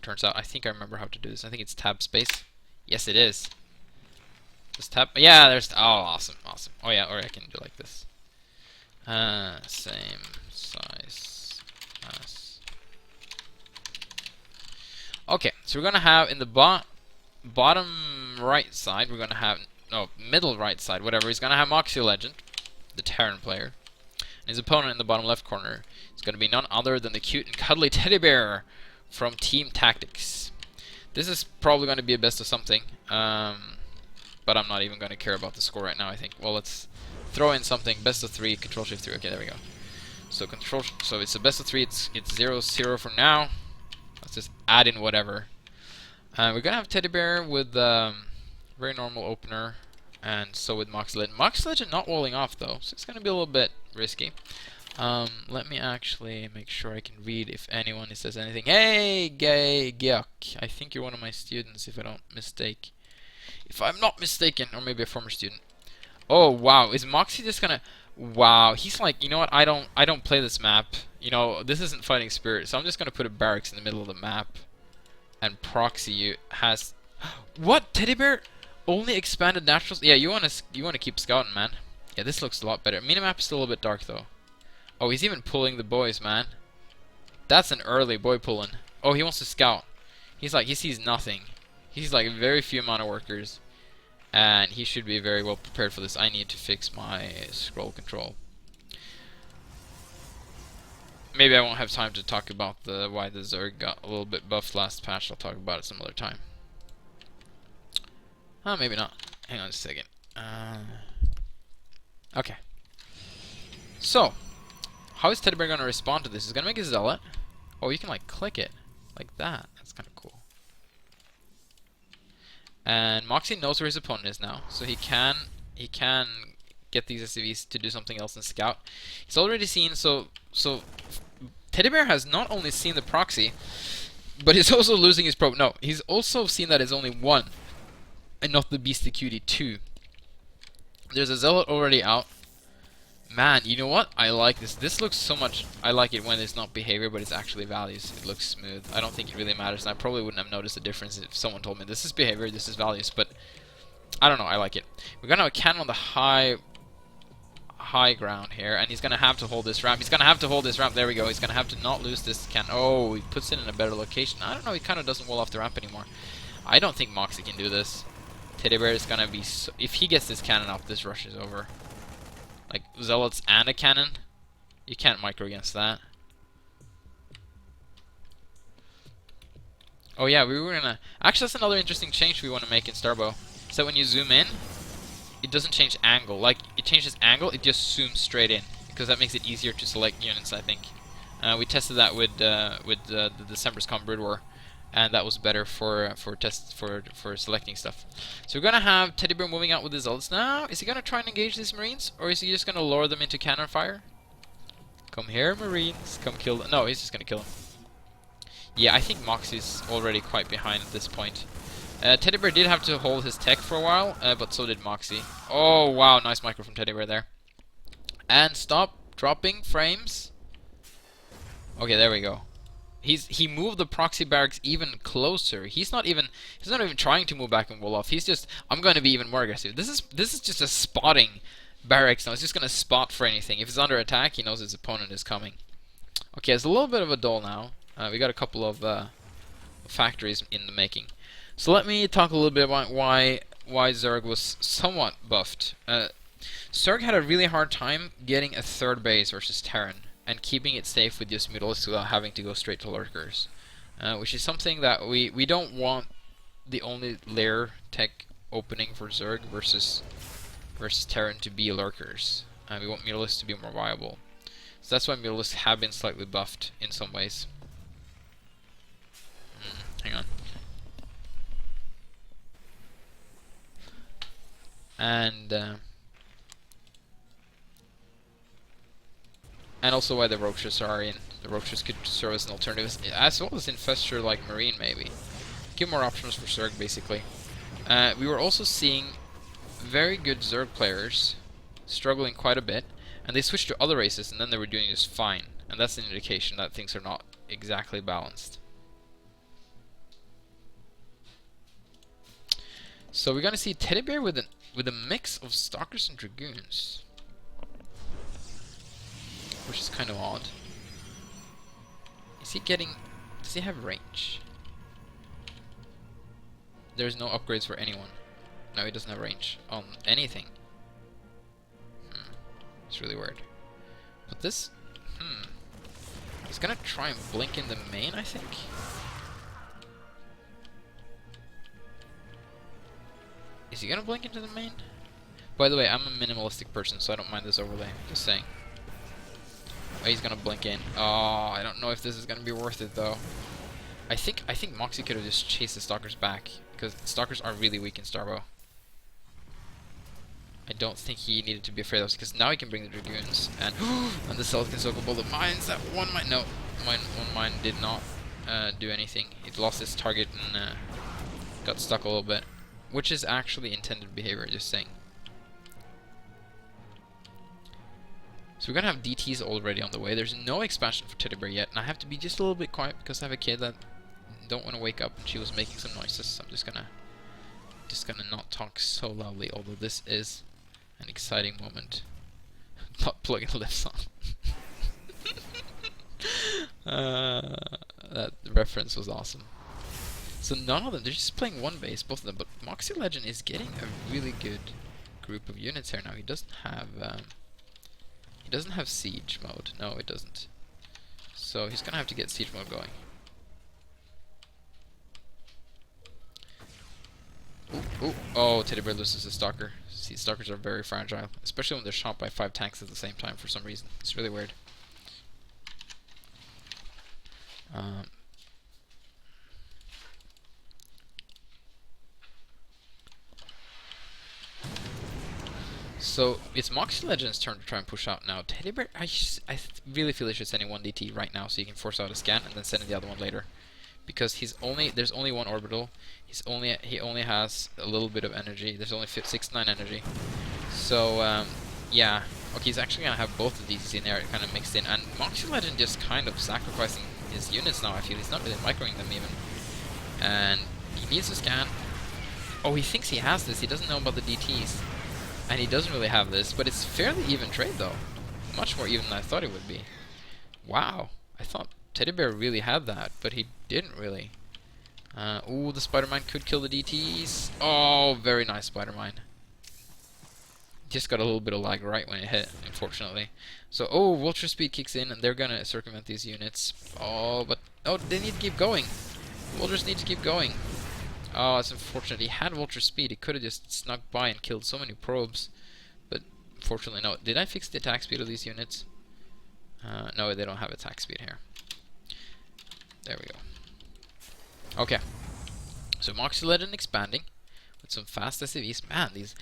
turns out. I think I remember how to do this. I think it's tab space. Yes, it is. Just tap. Yeah, there's. Oh, awesome, awesome. Oh yeah, or I can do like this. Same size as. Okay, so we're gonna have in the bottom right side, we're gonna have middle right side, whatever. He's gonna have Moxielegend, the Terran player, and his opponent in the bottom left corner is gonna be none other than the cute and cuddly TeddyBear from Team Tactics. This is probably gonna be a best of something, but I'm not even gonna care about the score right now. I think. Well, let's throw in something. Best of 3, Control Shift 3. Okay, there we go. So So it's a best of 3. It's 0-0 for now. Let's just add in whatever. We're gonna have TeddyBear with very normal opener, and so with Moxielegend. Moxielegend not walling off though, so it's gonna be a little bit risky. Let me actually make sure I can read if anyone says anything. Hey, gay Gyok. I think you're one of my students, if I don't mistake. If I'm not mistaken, or maybe a former student. Oh wow, is Moxie just gonna? Wow, he's like, you know what? I don't play this map. You know, this isn't Fighting Spirit, so I'm just gonna put a barracks in the middle of the map, and proxy has. What? TeddyBear only expanded naturals? Yeah, you wanna keep scouting, man. Yeah, this looks a lot better. Minimap is still a bit dark though. Oh, he's even pulling the boys, man. That's an early boy pulling. Oh, he wants to scout. He's like, he sees nothing. He's like very few amount of workers, and he should be very well prepared for this. I need to fix my scroll control. Maybe I won't have time to talk about why the Zerg got a little bit buffed last patch. I'll talk about it some other time. Oh, maybe not. Hang on a second. Okay. So, how is TeddyBear going to respond to this? He's going to make a zealot. Oh, you can like click it like that. That's kind of cool. And Moxie knows where his opponent is now, so he can get these SCVs to do something else in scout. He's already seen so TeddyBear has not only seen the proxy, but he's also losing his probe. No, he's also seen that it's only 1 and not the Beastie Cutie 2. There's a zealot already out. Man, you know what? I like this. This looks so much. I like it when it's not behavior, but it's actually values. It looks smooth. I don't think it really matters, and I probably wouldn't have noticed the difference if someone told me this is behavior, this is values. But I don't know. I like it. We're gonna have a cannon on the high ground here, and he's gonna have to hold this ramp. He's gonna have to hold this ramp. There we go. He's gonna have to not lose this cannon. Oh, he puts it in a better location. I don't know. He kind of doesn't wall off the ramp anymore. I don't think Moxie can do this. TeddyBear is gonna be. If he gets this cannon up, this rush is over. Like, zealots and a cannon? You can't micro against that. Oh yeah, we were gonna... Actually, that's another interesting change we want to make in Starbow. So when you zoom in, it doesn't change angle. Like, it changes angle, it just zooms straight in. Because that makes it easier to select units, I think. We tested that with the December's Com Brood War. And that was better for selecting stuff. So we're gonna have TeddyBear moving out with his ults now. Is he gonna try and engage these Marines, or is he just gonna lure them into cannon fire? Come here, Marines. Come kill them. No, he's just gonna kill them. Yeah, I think Moxie's already quite behind at this point. TeddyBear did have to hold his tech for a while, but so did Moxie. Oh wow, nice micro from TeddyBear there. And stop dropping frames. Okay, there we go. He moved the proxy barracks even closer. He's not even trying to move back and wall off. He's just, I'm going to be even more aggressive. This is just a spotting barracks now. It's just going to spot for anything. If it's under attack, he knows his opponent is coming. Okay, it's a little bit of a dull now. We got a couple of factories in the making. So let me talk a little bit about why Zerg was somewhat buffed. Zerg had a really hard time getting a third base versus Terran, and keeping it safe with just mutalisks without having to go straight to lurkers. Which is something that we don't want the only lair tech opening for Zerg versus Terran to be lurkers. We want mutalisks to be more viable. So that's why mutalisks have been slightly buffed in some ways. Hang on. And also why the Roaches are in. The Roaches could serve as an alternative, as well as Infestor like Marine maybe. Give more options for Zerg basically. We were also seeing very good Zerg players struggling quite a bit, and they switched to other races and then they were doing just fine. And that's an indication that things are not exactly balanced. So we're gonna see TeddyBear with a mix of Stalkers and Dragoons, which is kind of odd. Is he getting? Does he have range? There's no upgrades for anyone. No, he doesn't have range on anything. It's really weird. But this, he's gonna try and blink in the main, I think. Is he gonna blink into the main? By the way, I'm a minimalistic person, so I don't mind this overlay. Just saying. Oh, he's gonna blink in. Oh, I don't know if this is gonna be worth it though. I think Moxie could have just chased the Stalkers back, because Stalkers are really weak in Starbow. I don't think he needed to be afraid of this, because now he can bring the Dragoons, and and the Cells can circle the mines. That one mine, no, one mine did not do anything. It lost its target and got stuck a little bit, which is actually intended behavior, just saying. So we're gonna have DTs already on the way. There's no expansion for TeddyBear yet, and I have to be just a little bit quiet because I have a kid that don't want to wake up, and she was making some noises. So I'm just gonna not talk so loudly, although this is an exciting moment. Not plugging the lifts on. That reference was awesome. So none of them, they're just playing one base, both of them. But Moxielegend is getting a really good group of units here now. He doesn't have siege mode. No, it doesn't. So he's gonna have to get siege mode going. Ooh. Oh, TeddyBear loses his Stalker. See, Stalkers are very fragile, especially when they're shot by 5 tanks at the same time for some reason. It's really weird. So it's Moxielegend's turn to try and push out now. TeddyBear, I really feel he should send in one DT right now so he can force out a scan and then send in the other one later. Because there's only one orbital. He only has a little bit of energy. There's only 69 energy. So yeah, okay, he's actually gonna have both of these in there, kind of mixed in. And Moxielegend just kind of sacrificing his units now. I feel he's not really microing them even, and he needs to scan. Oh, he thinks he has this. He doesn't know about the DTs, and he doesn't really have this. But it's fairly even trade though, much more even than I thought it would be. Wow, I thought TeddyBear really had that, but he didn't really. Ooh, the Spider-Mine could kill the DTs. Oh, very nice Spider-Mine. Just got a little bit of lag right when it hit, unfortunately. So, oh, Vulture Speed kicks in, and they're gonna circumvent these units. Oh, but, oh, they need to keep going. Vultures need to keep going. Oh, it's unfortunate. He had Vulture Speed. He could have just snuck by and killed so many probes. But, unfortunately, no. Did I fix the attack speed of these units? No, they don't have attack speed here. There we go. Okay, so Moxielegend expanding with some fast SCVs. Man, these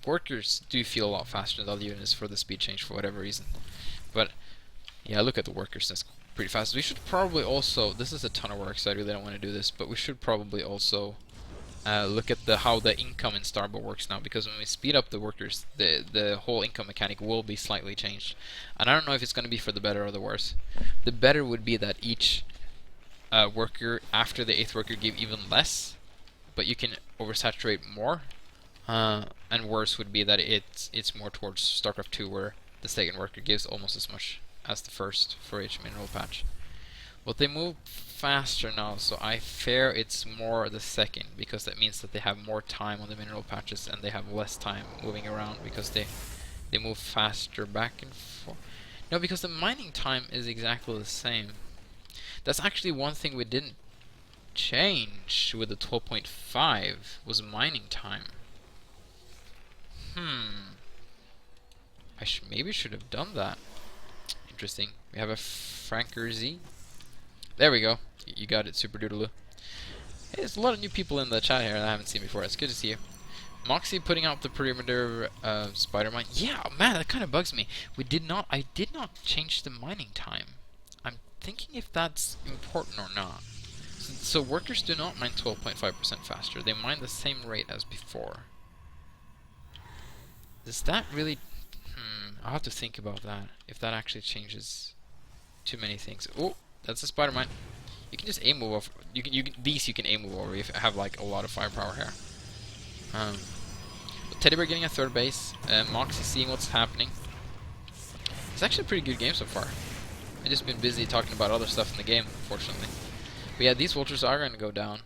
workers do feel a lot faster than the other units for the speed change for whatever reason. But yeah, look at the workers. That's pretty fast. We should probably also. This is a ton of work, so I really don't want to do this. But we should probably also look at how the income in Starbow works now, because when we speed up the workers, the whole income mechanic will be slightly changed. And I don't know if it's going to be for the better or the worse. The better would be that each worker after the 8th worker give even less, but you can oversaturate more, and worse would be that it's more towards StarCraft 2, where the 2nd worker gives almost as much as the 1st for each mineral patch. But they move faster now, so I fear it's more the 2nd, because that means that they have more time on the mineral patches and they have less time moving around because they move faster back and forth. No, because the mining time is exactly the same. That's actually one thing we didn't change with the 12.5 was mining time. I maybe should have done that. Interesting. We have a Franker Z. There we go. You got it, Super Doodaloo. Hey, there's a lot of new people in the chat here that I haven't seen before. It's good to see you. Moxie putting out the perimeter Spider-Mine. Yeah, man, that kind of bugs me. I did not change the mining time. Thinking if that's important or not. So workers do not mine 12.5% faster. They mine the same rate as before. Does that really... I'll have to think about that. If that actually changes too many things. Oh, that's a Spider-Mine. You can just aim move over. These you can aim move over if you have like a lot of firepower here. Um, TeddyBear getting a third base. Moxie seeing what's happening. It's actually a pretty good game so far. I've just been busy talking about other stuff in the game, unfortunately. But yeah, these vultures are going to go down.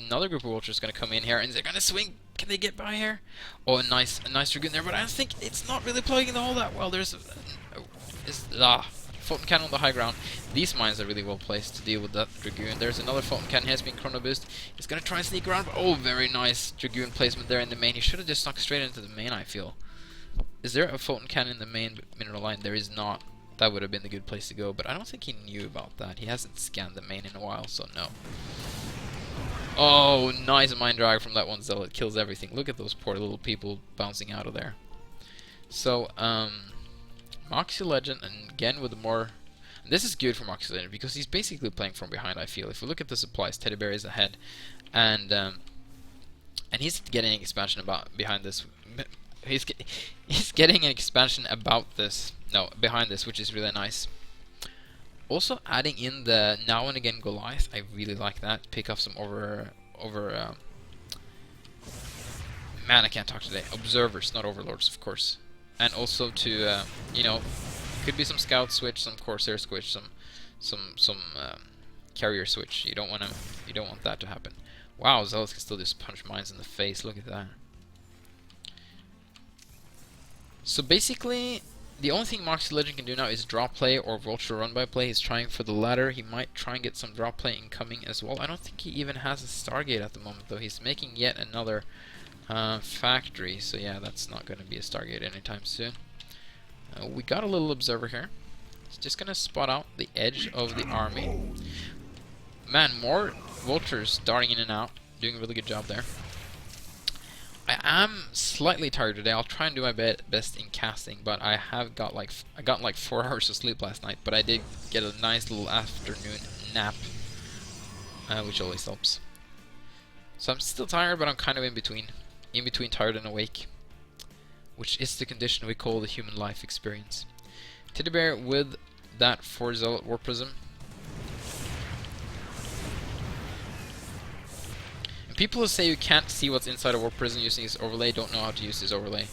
Another group of vultures is going to come in here, and they're going to swing. Can they get by here? Oh, a nice Dragoon there, but I think it's not really plugging the hole that well. There's Fulton Cannon on the high ground. These mines are really well placed to deal with that Dragoon. There's another Fulton Cannon. He has been chrono boost. He's going to try and sneak around. But oh, very nice Dragoon placement there in the main. He should have just snuck straight into the main, I feel. Is there a Fulton Cannon in the main mineral line? There is not. That would have been the good place to go, but I don't think he knew about that. He hasn't scanned the main in a while, so no. Oh, nice mine drag from that one Zealot. Kills everything. Look at those poor little people bouncing out of there. So, Moxielegend, and again with the more... This is good for Moxielegend because he's basically playing from behind, I feel. If we look at the supplies, TeddyBear is ahead. And he's getting an expansion behind this. He's getting an expansion about this. No, behind this, which is really nice. Also adding in the now and again Goliath, I really like that. Pick up some man, I can't talk today. Observers, not overlords, of course. And also to you know, could be some scout switch, some corsair switch, some carrier switch. You don't want that to happen. Wow, Zealots can still just punch mines in the face. Look at that. So basically, the only thing Moxielegend can do now is draw play or vulture run by play. He's trying for the latter. He might try and get some draw play incoming as well. I don't think he even has a Stargate at the moment, though. He's making yet another factory. So yeah, that's not going to be a Stargate anytime soon. We got a little observer here. He's just going to spot out the edge of the army. Man, more vultures darting in and out. Doing a really good job there. I am slightly tired today. I'll try and do my best in casting, but I got like 4 hours of sleep last night. But I did get a nice little afternoon nap, which always helps. So I'm still tired, but I'm kind of in between tired and awake, which is the condition we call the human life experience. TeddyBear with that 4 Zealot War Prism. People who say you can't see what's inside a warp prison using his overlay don't know how to use his overlay.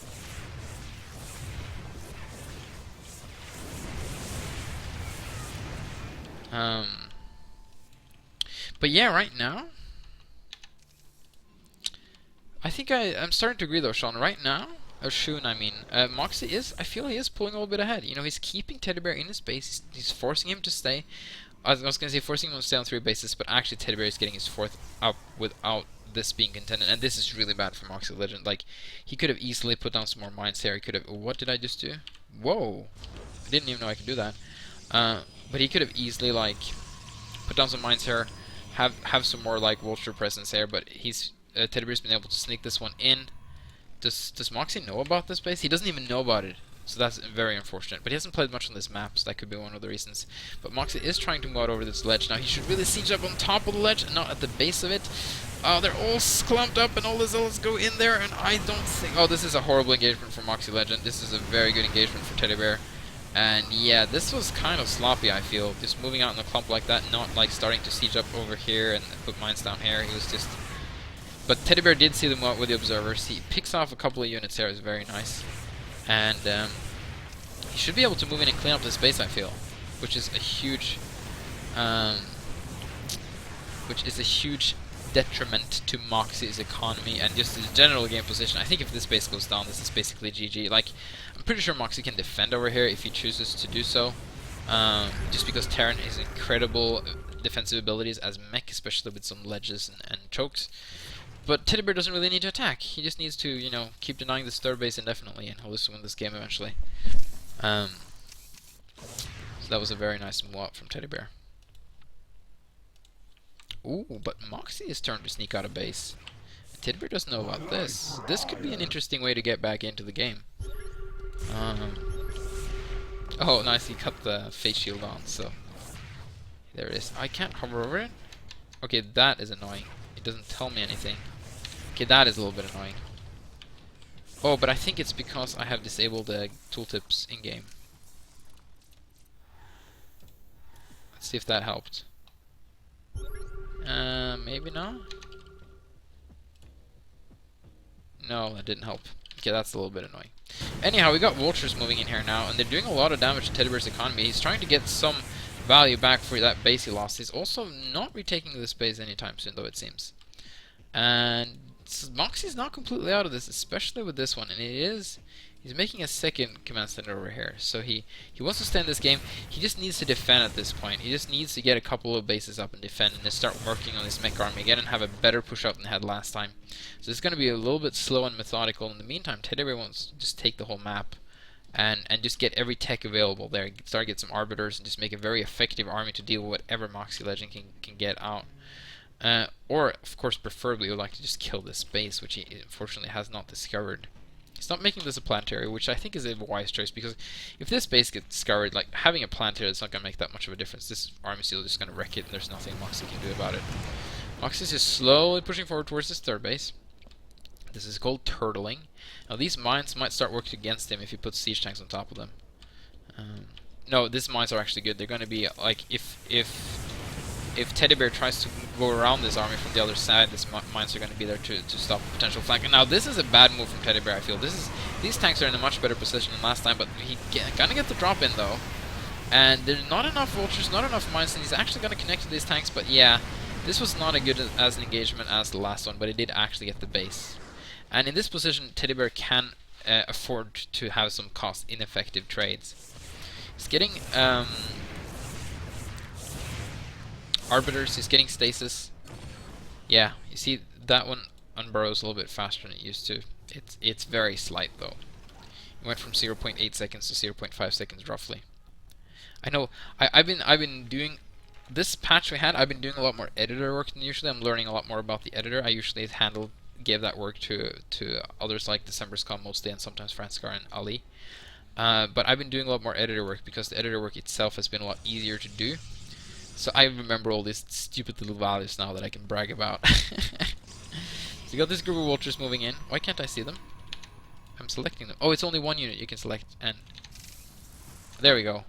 But yeah, right now, I think I'm starting to agree though, Sean. Right now, or Shun, I mean, Moxie I feel he is pulling a little bit ahead. You know, he's keeping TeddyBear in his base. He's forcing him to stay. I was going to say forcing him to stay on 3 bases, but actually TeddyBear is getting his 4th up without this being contended, and this is really bad for Moxielegend. Like, he could have easily put down some more mines here. He could have... What did I just do? Whoa! I didn't even know I could do that. But he could have easily, like, put down some mines here, have some more, like, vulture presence here, but TeddyBear's been able to sneak this one in. Does Moxie know about this base? He doesn't even know about it. So that's very unfortunate. But he hasn't played much on this map, so that could be one of the reasons. But Moxie is trying to move out over this ledge. Now he should really siege up on top of the ledge and not at the base of it. They're all clumped up and all the Zealots go in there, and I don't think... Oh, this is a horrible engagement for Moxielegend. This is a very good engagement for TeddyBear. And yeah, this was kind of sloppy, I feel. Just moving out in a clump like that, not like starting to siege up over here and put mines down here. He was just... But TeddyBear did see them out with the observers. He picks off a couple of units here. It's very nice. And he should be able to move in and clean up this base, I feel, which is a huge detriment to Moxie's economy and just his general game position. I think if this base goes down, this is basically GG. Like, I'm pretty sure Moxie can defend over here if he chooses to do so, just because Terran has incredible defensive abilities as mech, especially with some ledges and chokes. But TeddyBear doesn't really need to attack. He just needs to, you know, keep denying this third base indefinitely, and he'll just win this game eventually. So that was a very nice move out from TeddyBear. Ooh, but Moxie is turned to sneak out of base. TeddyBear doesn't know about this. This could be an interesting way to get back into the game. Oh, nice, he cut the face shield on, so... There it is. I can't hover over it? Okay, that is annoying. It doesn't tell me anything. Okay, that is a little bit annoying. Oh, but I think it's because I have disabled the tooltips in-game. Let's see if that helped. Maybe not? No, that didn't help. Okay, that's a little bit annoying. Anyhow, we got vultures moving in here now, and they're doing a lot of damage to TeddyBear's economy. He's trying to get some value back for that base he lost. He's also not retaking this base anytime soon, though, it seems. And Moxie's not completely out of this, especially with this one, and he's making a second command center over here. So he wants to stay in this game. He just needs to defend at this point. He just needs to get a couple of bases up and defend, and to start working on his mech army again and have a better push out than he had last time. So it's going to be a little bit slow and methodical. In the meantime, TeddyBear wants to just take the whole map and just get every tech available there. Start get some arbiters and just make a very effective army to deal with whatever Moxielegend can get out. Or, of course, preferably would like to just kill this base, which he unfortunately has not discovered. He's not making this a planetary, which I think is a wise choice, because if this base gets discovered, like, having a planetary is not going to make that much of a difference. This army seal is just going to wreck it, and there's nothing Moxie can do about it. Moxie's just slowly pushing forward towards his third base. This is called turtling. Now, these mines might start working against him if he puts siege tanks on top of them. No, these mines are actually good. They're going to be, like, if TeddyBear tries to go around this army from the other side, these mines are going to be there to stop a potential flank. And now this is a bad move from TeddyBear, I feel. These tanks are in a much better position than last time, but he gonna get the drop in though. And there's not enough vultures, not enough mines, and he's actually going to connect to these tanks. But yeah, this was not as good as an engagement as the last one, but he did actually get the base. And in this position, TeddyBear can afford to have some cost-ineffective trades. He's getting arbiters, he's getting stasis. Yeah, you see that one unburrows a little bit faster than it used to. It's very slight though. It went from 0.8 seconds to 0.5 seconds roughly. I know I've been doing this patch we had. I've been doing a lot more editor work than usually. I'm learning a lot more about the editor. I usually gave that work to others like December's Calm mostly, and sometimes Franskar and Ali. But I've been doing a lot more editor work because the editor work itself has been a lot easier to do. So I remember all these stupid little values now that I can brag about. So you got this group of vultures moving in. Why can't I see them? I'm selecting them. Oh, it's only one unit you can select, and there we go.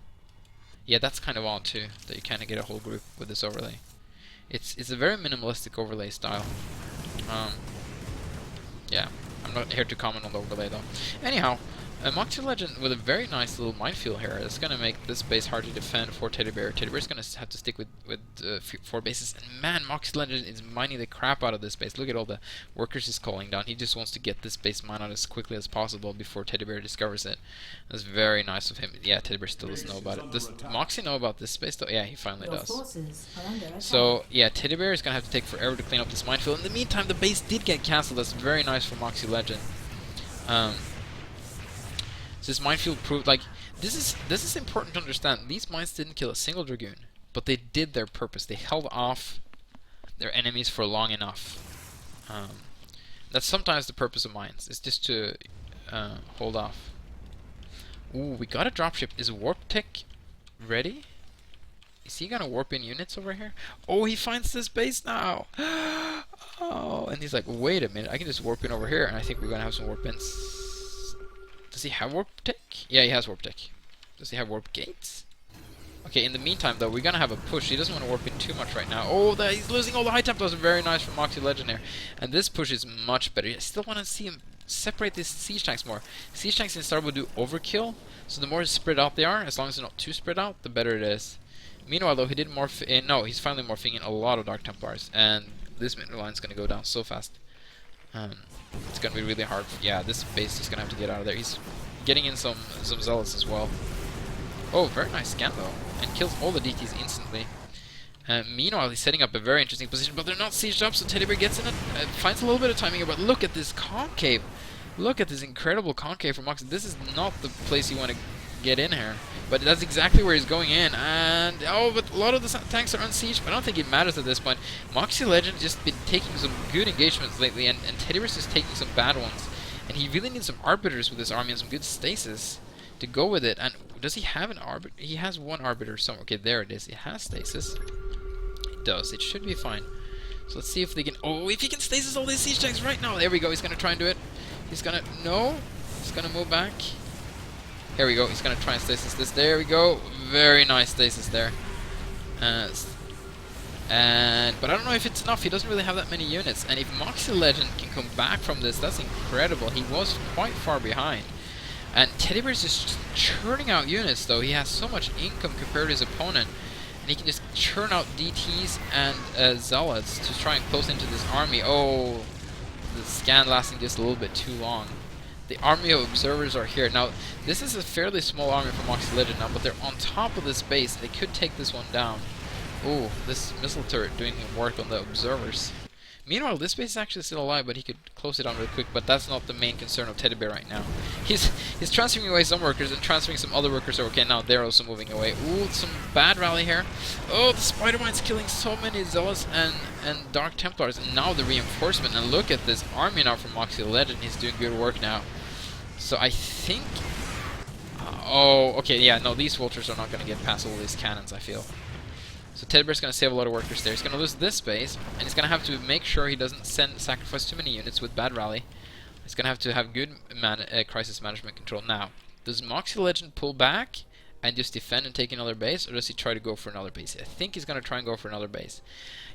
Yeah, that's kind of odd too, that you kind of get a whole group with this overlay. It's a very minimalistic overlay style. Yeah, I'm not here to comment on the overlay though. Anyhow, Moxielegend with a very nice little minefield here. It's going to make this base hard to defend for TeddyBear. TeddyBear's going to have to stick with 4 bases. And man, Moxielegend is mining the crap out of this base. Look at all the workers he's calling down. He just wants to get this base mined out as quickly as possible before TeddyBear discovers it. That's very nice of him. Yeah, TeddyBear still doesn't know about it. Does Moxie know about this base though? Yeah, he finally does. So yeah, TeddyBear is going to have to take forever to clean up this minefield. In the meantime, the base did get cancelled. That's very nice for Moxielegend. So this minefield proved, like, this is important to understand. These mines didn't kill a single Dragoon, but they did their purpose. They held off their enemies for long enough. That's sometimes the purpose of mines. It's just to hold off. Ooh, we got a dropship. Is Warp Tech ready? Is he gonna warp in units over here? Oh, he finds this base now. Oh, and he's like, wait a minute, I can just warp in over here, and I think we're gonna have some warp ins. Does he have warp tech? Yeah, he has warp tech. Does he have warp gates? Okay, in the meantime though, we're gonna have a push. He doesn't want to warp in too much right now. Oh, he's losing all the high temp. That was very nice from Moxielegend there. And this push is much better. I still want to see him separate these siege tanks more. Siege tanks in Starbow do overkill, so the more spread out they are, as long as they're not too spread out, the better it is. Meanwhile though, he did morph in. No, he's finally morphing in a lot of Dark Templars, and this mineral line is gonna go down so fast. It's gonna be really hard. Yeah, this base is gonna have to get out of there. He's getting in some zealots as well. Oh, very nice scan though, and kills all the DTs instantly. Meanwhile, he's setting up a very interesting position, but they're not sieged up, so TeddyBear gets in it, finds a little bit of timing here, but look at this concave. Look at this incredible concave from Moxie. This is not the place you want to get in here, but that's exactly where he's going in. And oh, but a lot of the tanks are unsieged, but I don't think it matters at this point. Moxielegend just been taking some good engagements lately, and TeddyBear's just taking some bad ones. And he really needs some arbiters with his army and some good stasis to go with it. And does he have an arbiter? He has one arbiter somewhere. Okay, there it is. It has stasis. It does. It should be fine. So let's see if they can. Oh, if he can stasis all these siege tanks right now. There we go. He's gonna try and do it. He's gonna. No. He's gonna move back. Here we go. He's gonna try and stasis this. There we go. Very nice stasis there. But I don't know if it's enough. He doesn't really have that many units. And if Moxielegend can come back from this, that's incredible. He was quite far behind. And TeddyBear is just churning out units, though. He has so much income compared to his opponent. And he can just churn out DTs and Zealots to try and close into this army. Oh, the scan lasting just a little bit too long. The army of observers are here. Now, this is a fairly small army for Moxielegend now, but they're on top of this base. They could take this one down. Oh, this missile turret doing work on the observers. Meanwhile, this base is actually still alive, but he could close it down real quick. But that's not the main concern of TeddyBear right now. He's transferring away some workers and transferring some other workers over. Okay, now they're also moving away. Ooh, some bad rally here. Oh, the Spider-Mine's killing so many Zealots and Dark Templars. And now the reinforcement. And look at this army now from Moxielegend. He's doing good work now. So I think... oh, okay, yeah, no, these vultures are not going to get past all these cannons, I feel. So TeddyBear's going to save a lot of workers there. He's going to lose this base, and he's going to have to make sure he doesn't sacrifice too many units with bad rally. He's going to have good crisis management control. Now, does Moxielegend pull back and just defend and take another base, or does he try to go for another base? I think he's going to try and go for another base.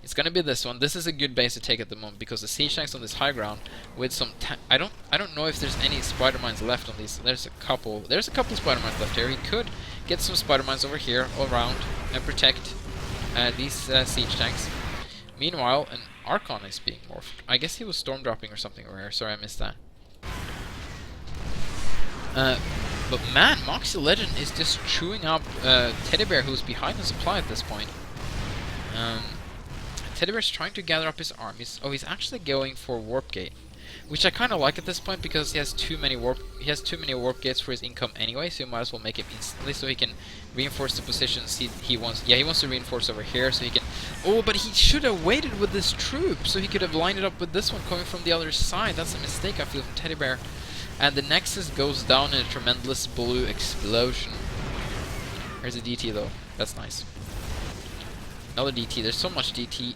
It's going to be this one. This is a good base to take at the moment because the siege tanks on this high ground with some I don't know if there's any spider mines left on these. There's a couple spider mines left here. He could get some spider mines over here all around and protect these siege tanks. Meanwhile, an Archon is being morphed. I guess he was storm dropping or something over here. Sorry, I missed that. But man, Moxielegend is just chewing up TeddyBear, who's behind the supply at this point. TeddyBear's trying to gather up his armies. Oh, he's actually going for Warp Gate, which I kind of like at this point because he has too many warp gates for his income anyway. So you might as well make it instantly so he can reinforce the positions he wants. Yeah, he wants to reinforce over here so he can. Oh, but he should have waited with this troop so he could have lined it up with this one coming from the other side. That's a mistake I feel from TeddyBear. And the Nexus goes down in a tremendous blue explosion. There's a DT though. That's nice. Another DT. There's so much DT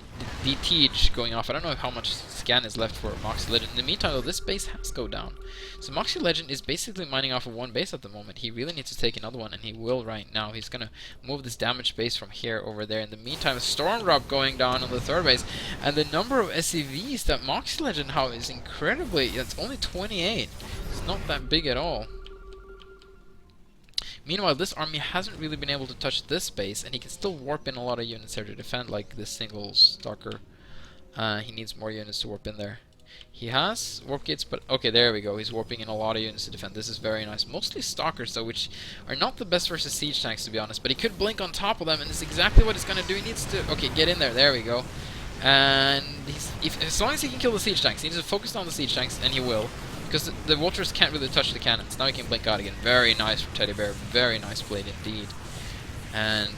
going off. I don't know how much scan is left for Moxielegend. In the meantime, though, this base has go down. So Moxielegend is basically mining off of one base at the moment. He really needs to take another one, and he will right now. He's going to move this damaged base from here over there. In the meantime, a Storm Drop going down on the third base. And the number of SCVs that Moxielegend has is incredibly... it's only 28. It's not that big at all. Meanwhile, this army hasn't really been able to touch this base, and he can still warp in a lot of units here to defend, like this single Stalker. He needs more units to warp in there. He has warp gates, but okay, there we go. He's warping in a lot of units to defend. This is very nice. Mostly Stalkers, though, which are not the best versus siege tanks, to be honest. But he could blink on top of them, and it's exactly what he's going to do. He needs to... okay, get in there. There we go. And as long as he can kill the siege tanks, he needs to focus on the siege tanks, and he will. Because the vultures can't really touch the cannons. Now he can blink out again. Very nice from TeddyBear. Very nice played indeed. And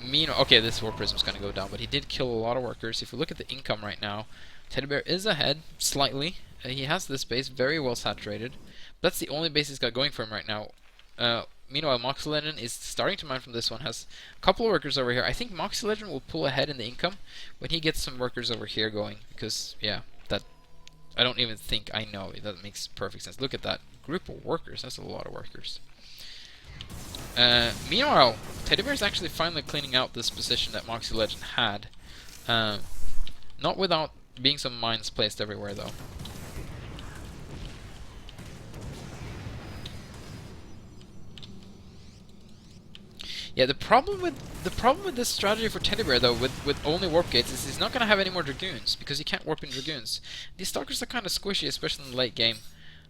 meanwhile, okay, this war prism's going to go down, but he did kill a lot of workers. If you look at the income right now, TeddyBear is ahead slightly. He has this base very well saturated. That's the only base he's got going for him right now. Meanwhile, Moxielegend is starting to mine from this one. Has a couple of workers over here. I think Moxielegend will pull ahead in the income when he gets some workers over here going. Because, yeah, that... I don't even think I know. That makes perfect sense. Look at that group of workers. That's a lot of workers. Meanwhile, TeddyBear is actually finally cleaning out this position that Moxielegend had. Not without being some mines placed everywhere, though. Yeah, the problem with this strategy for TeddyBear, though, with only warp gates, is he's not going to have any more dragoons because he can't warp in dragoons. These stalkers are kind of squishy, especially in the late game.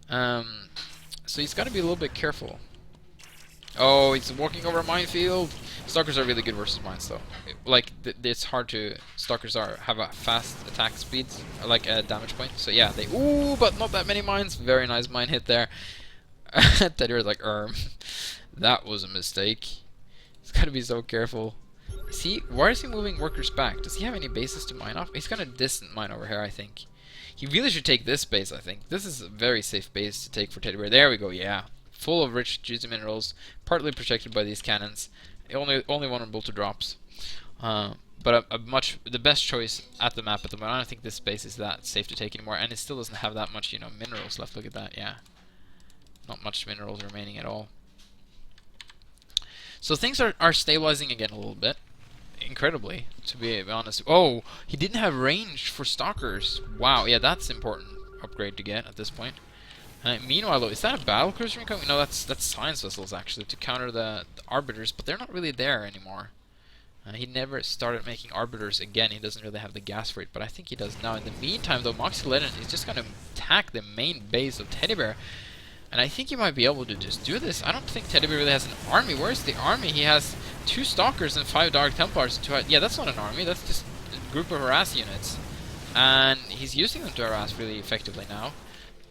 So he's got to be a little bit careful. Oh, he's walking over a minefield. Stalkers are really good versus mines, though. Like it's hard to. Stalkers have a fast attack speed, like a damage point. So yeah, they. Ooh, but not that many mines. Very nice mine hit there. TeddyBear's like, that was a mistake. He's got to be so careful. See, why is he moving workers back? Does he have any bases to mine off? He's got a distant mine over here, I think. He really should take this base, I think. This is a very safe base to take for TeddyBear. There we go, yeah. Full of rich, juicy minerals, partly protected by these cannons. Only vulnerable to drops. But the best choice at the map at the moment. I don't think this base is that safe to take anymore, and it still doesn't have that much, minerals left. Look at that, yeah. Not much minerals remaining at all. So things are stabilizing again a little bit. incredibly, to be honest. Oh, he didn't have range for stalkers. Wow, yeah, that's important upgrade to get at this point. Meanwhile, though, is that a battle cruiser incoming? No, that's science vessels actually to counter the arbiters, but they're not really there anymore. He never started making arbiters again. He doesn't really have the gas for it, but I think he does now. In the meantime, though, Moxielegend is just going to attack the main base of TeddyBear. And I think he might be able to just do this. I don't think TeddyBear really has an army. Where's the army? He has 2 Stalkers and 5 Dark Templars. Yeah, that's not an army. That's just a group of harass units. And he's using them to harass really effectively now.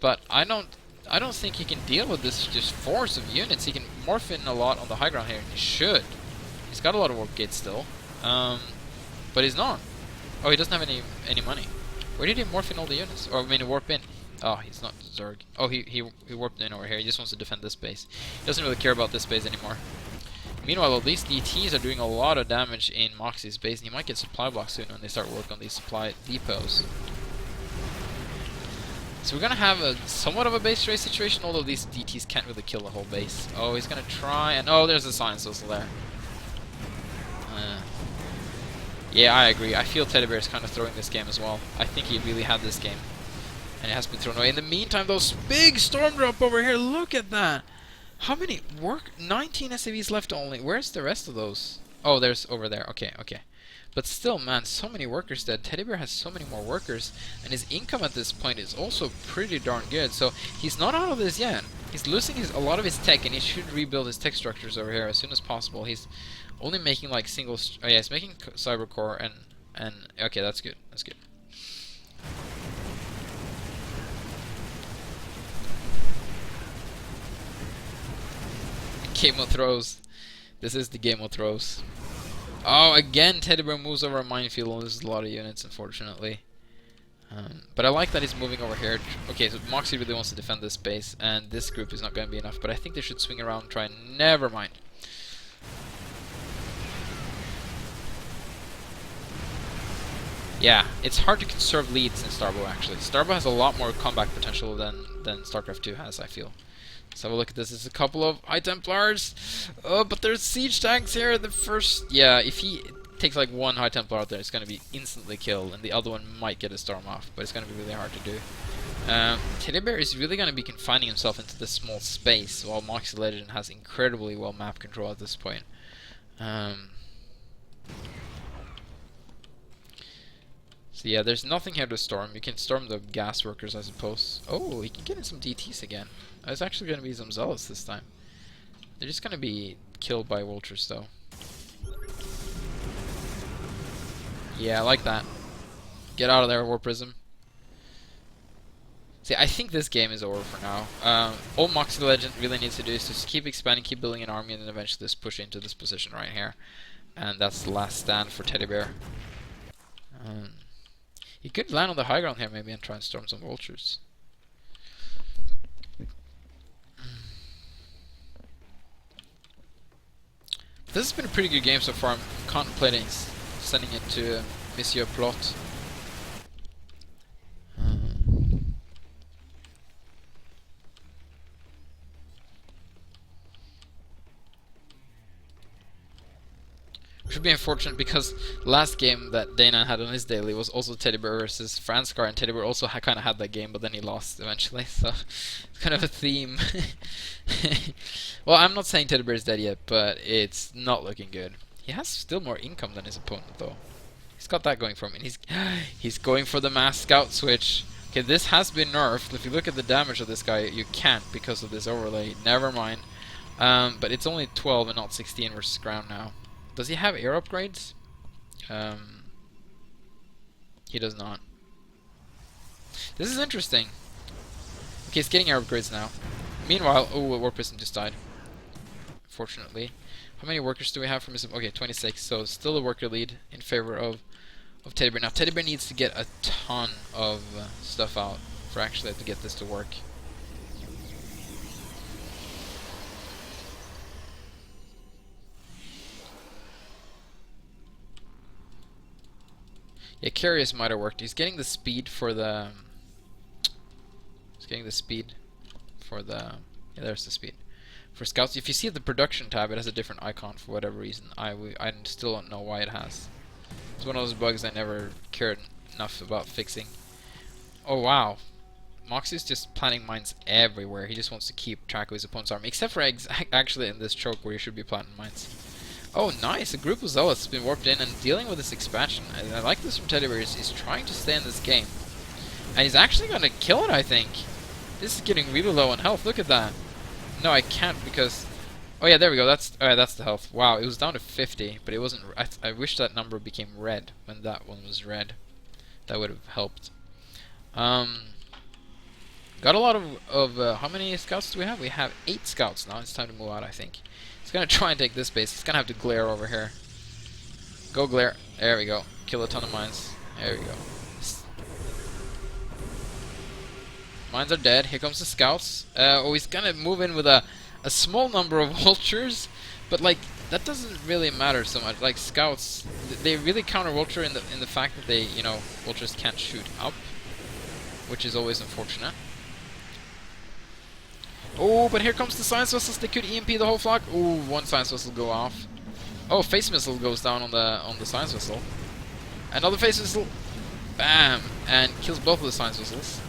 But I don't think he can deal with this just force of units. He can morph in a lot on the high ground here. He should. He's got a lot of warp gates still. But he's not. Oh, he doesn't have any money. Where did he morph in all the units? Or I mean, warp in? Oh, he's not Zerg. Oh, he warped in over here. He just wants to defend this base. He doesn't really care about this base anymore. Meanwhile, these DTs are doing a lot of damage in Moxie's base, and he might get supply blocks soon when they start working on these supply depots. So we're gonna have a somewhat of a base race situation, although these DTs can't really kill the whole base. Oh, he's gonna try, and oh, there's a science vessel there. Yeah, I agree. I feel TeddyBear is kind of throwing this game as well. I think he really had this game. And it has been thrown away. In the meantime, those big storm drop over here, look at that! How many 19 SAVs left only. Where's the rest of those? Oh, there's over there. Okay, okay. But still, man, so many workers dead. TeddyBear has so many more workers, and his income at this point is also pretty darn good. So he's not out of this yet. He's losing a lot of his tech, and he should rebuild his tech structures over here as soon as possible. He's only making like single. Oh yeah, he's making cyber core and okay, that's good. That's good. Game of throws. This is the game of throws. Oh, again, TeddyBear moves over a minefield and loses a lot of units, unfortunately. But I like that he's moving over here. Okay, so Moxie really wants to defend this base, and this group is not going to be enough. But I think they should swing around and try. Never mind. Yeah, it's hard to conserve leads in Starbow, actually. Starbow has a lot more combat potential than StarCraft 2 has, I feel. Let's have a look at this. There's a couple of High Templars. Oh, but there's siege tanks here. The first... Yeah, if he takes like one High Templar out there, it's going to be instantly killed, and the other one might get a storm off, but it's going to be really hard to do. TeddyBear is really going to be confining himself into this small space, while Moxielegend has incredibly well map control at this point. So yeah, there's nothing here to storm. You can storm the gas workers, I suppose. Oh, he can get in some DTs again. It's actually going to be some zealots this time. They're just going to be killed by vultures, though. Yeah, I like that. Get out of there, War Prism. See, I think this game is over for now. All Moxielegend really needs to do is just keep expanding, keep building an army, and then eventually just push into this position right here. And that's the last stand for TeddyBear. He could land on the high ground here maybe and try and storm some vultures. This has been a pretty good game so far. I'm contemplating sending it to Monsieur Plot. Which would be unfortunate because last game that Dana had on his daily was also TeddyBear versus Franskar, and TeddyBear also kind of had that game, but then he lost eventually, so it's kind of a theme. Well, I'm not saying TeddyBear is dead yet, but it's not looking good. He has still more income than his opponent, though. He's got that going for him, and he's going for the mass scout switch. Okay, this has been nerfed. If you look at the damage of this guy, you can't because of this overlay. Never mind. But it's only 12 and not 16 versus ground now. Does he have air upgrades? He does not. This is interesting. Okay, he's getting air upgrades now. Meanwhile, oh, a War Piston just died. Fortunately. How many workers do we have from his... Okay, 26. So still a worker lead in favor of TeddyBear. Now, TeddyBear needs to get a ton of stuff out for actually to get this to work. Yeah, Curious might have worked. He's getting the speed for the... Yeah, there's the speed. for scouts. If you see the production tab, it has a different icon for whatever reason. I still don't know why it has. It's one of those bugs I never cared enough about fixing. Oh wow, Moxie's just planting mines everywhere. He just wants to keep track of his opponent's army, except for actually in this choke where he should be planting mines. Oh nice, a group of zealots has been warped in and dealing with this expansion. I like this from TeddyBear. He's trying to stay in this game. And he's actually going to kill it, I think. This is getting really low on health. Look at that. No, I can't because... Oh yeah, there we go. That's the health. Wow, it was down to 50, but it wasn't... I wish that number became red when that one was red. That would have helped. Got a lot of how many scouts do we have? We have 8 scouts now. It's time to move out, I think. He's going to try and take this base. He's going to have to glare over here. Go glare. There we go. Kill a ton of mines. There we go. Mines are dead. Here comes the scouts. Oh, he's gonna move in with a small number of vultures, but like that doesn't really matter so much. Like scouts, they really counter vulture in the fact that they, you know, vultures can't shoot up, which is always unfortunate. Oh, but here comes the science vessels. They could EMP the whole flock. Oh, one science vessel go off. Oh, phase missile goes down on the science vessel. Another phase missile, bam, and kills both of the science vessels.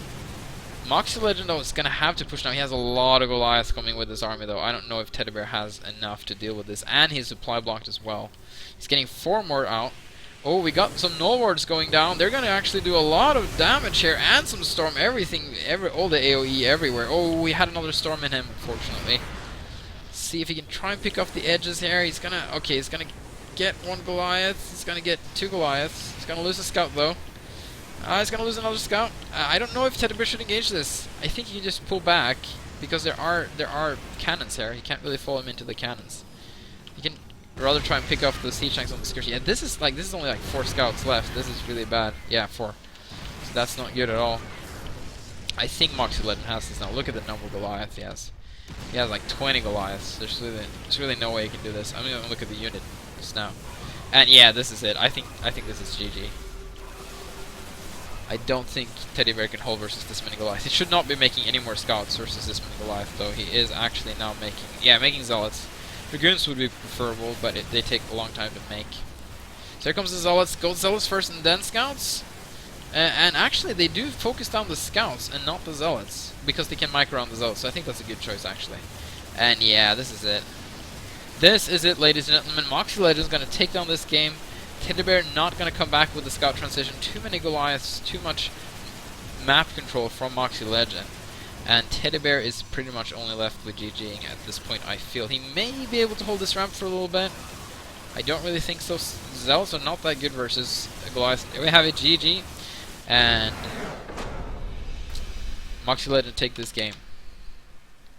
Moxielegend though is gonna have to push now. He has a lot of Goliaths coming with this army though. I don't know if TeddyBear has enough to deal with this, and he's supply blocked as well. He's getting 4 more out. Oh, we got some null wards going down. They're gonna actually do a lot of damage here, and some storm. All the AOE everywhere. Oh, we had another storm in him, unfortunately. See if he can try and pick off the edges here. He's gonna get 1 Goliath. He's gonna get 2 Goliaths. He's gonna lose a scout though. He's gonna lose another scout. I don't know if TeddyBear should engage this. I think he can just pull back because there are cannons here. He can't really follow him into the cannons. He can rather try and pick off the siege tanks on the skirmish. Yeah, this is only like 4 scouts left. This is really bad. Yeah, 4. So that's not good at all. I think Moxielegend has this now. Look at the number of Goliaths he has. He has like 20 Goliaths. There's really no way he can do this. I'm gonna look at the unit just now. And yeah, this is it. I think this is GG. I don't think TeddyBear can hold versus this many Goliaths. He should not be making any more scouts versus this many Goliaths, though. He is actually now making zealots. Dragoons would be preferable, but they take a long time to make. So here comes the zealots. Go zealots first and then scouts. And actually, they do focus down the scouts and not the zealots, because they can micro on the zealots. So I think that's a good choice, actually. And yeah, this is it. This is it, ladies and gentlemen. Moxielegend is going to take down this game. TeddyBear not going to come back with the scout transition. Too many Goliaths, too much map control from Moxielegend. And TeddyBear is pretty much only left with GGing at this point, I feel. He may be able to hold this ramp for a little bit. I don't really think so. Zealots are not that good versus Goliath. We have a GG. And Moxielegend take this game.